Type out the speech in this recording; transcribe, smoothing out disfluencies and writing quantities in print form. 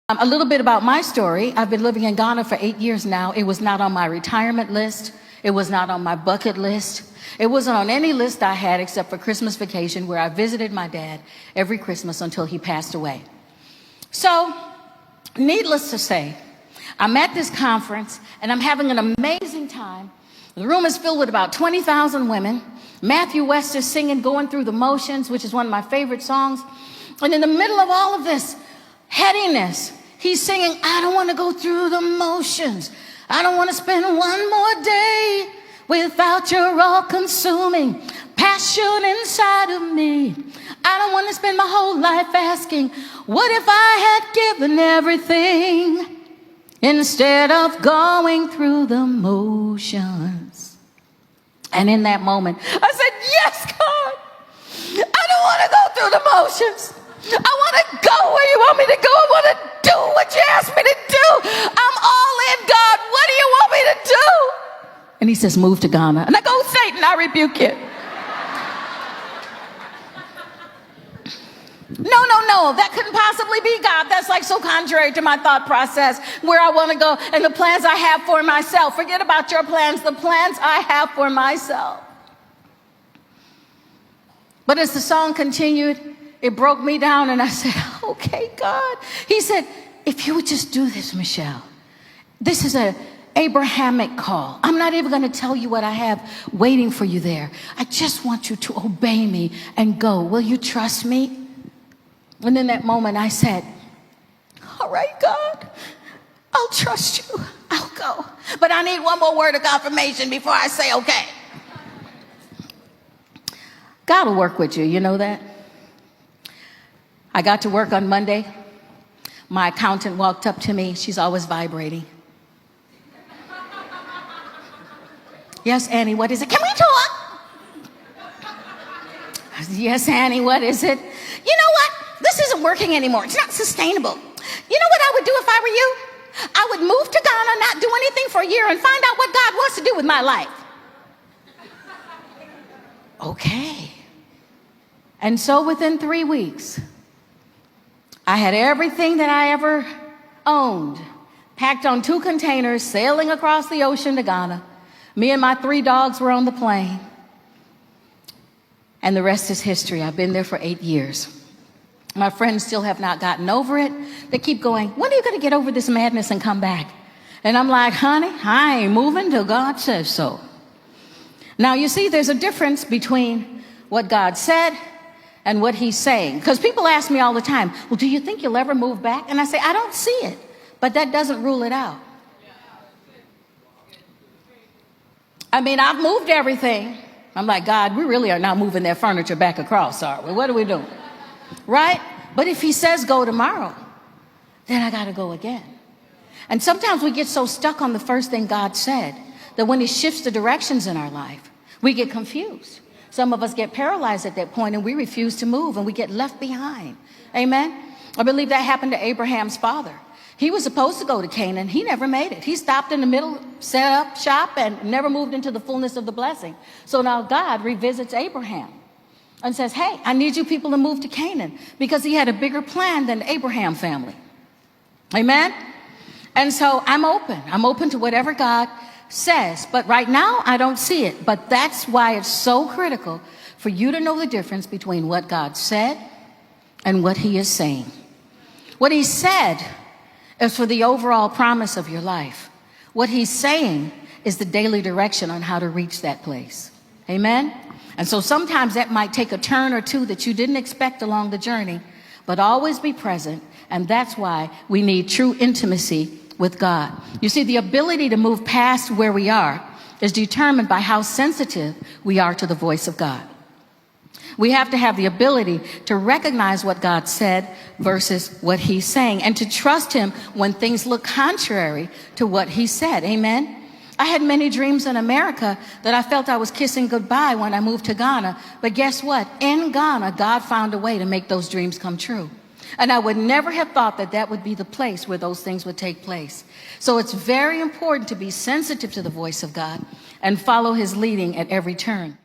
A little bit about my story. I've been living in Ghana for 8 years now. It was not on my retirement list. It was not on my bucket list. It wasn't on any list I had except for Christmas vacation, where I visited my dad every Christmas until he passed away. So, needless to say, I'm at this conference and I'm having an amazing time. The room is filled with about 20,000 women. Matthew West is singing Going Through the Motions, which is one of my favorite songs. And in the middle of all of this headiness, he's singing, I don't want to go through the motions. I don't want to spend one more day without your all-consuming passion inside of me. I don't want to spend my whole life asking, what if I had given everything instead of going through the motions? And in that moment, I said, yes, God, I don't want to go through the motions. I want to go where you want me to go. I want to do what you asked me to do. I'm all in, God. What do you want me to do? And he says, move to Ghana. And I go, Satan, I rebuke you. No, that couldn't possibly be God. That's like so contrary to my thought process, where I want to go and the plans I have for myself. Forget about your plans, the plans I have for myself. But as the song continued, it broke me down and I said, okay, God. He said, if you would just do this, Michelle, this is an Abrahamic call. I'm not even going to tell you what I have waiting for you there. I just want you to obey me and go. Will you trust me? And in that moment I said, all right, God, I'll trust you. I'll go. But I need one more word of confirmation before I say okay. God will work with you. You know that? I got to work on Monday. My accountant walked up to me. She's always vibrating. Yes, Annie, what is it? Can we talk? Yes, Annie, what is it? You know what? This isn't working anymore. It's not sustainable. You know what I would do if I were you? I would move to Ghana, not do anything for a year, and find out what God wants to do with my life. Okay. And so within 3 weeks, I had everything that I ever owned packed on 2 containers, sailing across the ocean to Ghana. Me and my 3 dogs were on the plane. And the rest is history. I've been there for 8 years. My friends still have not gotten over it. They keep going, when are you going to get over this madness and come back? And I'm like, honey, I ain't moving till God says so. Now, you see, there's a difference between what God said and what he's saying. Because people ask me all the time, well, do you think you'll ever move back? And I say, I don't see it, but that doesn't rule it out. I mean, I've moved everything. I'm like, God, we really are not moving that furniture back across, are we? What are we doing? Right? But if he says go tomorrow, then I got to go again. And sometimes we get so stuck on the first thing God said that when he shifts the directions in our life, we get confused. Some of us get paralyzed at that point and we refuse to move and we get left behind. Amen? I believe that happened to Abraham's father. He was supposed to go to Canaan. He never made it. He stopped in the middle, set up shop, and never moved into the fullness of the blessing. So now God revisits Abraham and says, hey, I need you people to move to Canaan, because he had a bigger plan than the Abraham family. Amen? And so I'm open. I'm open to whatever God says. But right now, I don't see it. But that's why it's so critical for you to know the difference between what God said and what he is saying. What he said is for the overall promise of your life. What he's saying is the daily direction on how to reach that place. Amen? And so sometimes that might take a turn or two that you didn't expect along the journey, but always be present. And that's why we need true intimacy with God. You see, the ability to move past where we are is determined by how sensitive we are to the voice of God. We have to have the ability to recognize what God said versus what he's saying, and to trust him when things look contrary to what he said. Amen? I had many dreams in America that I felt I was kissing goodbye when I moved to Ghana. But guess what? In Ghana, God found a way to make those dreams come true. And I would never have thought that that would be the place where those things would take place. So it's very important to be sensitive to the voice of God and follow his leading at every turn.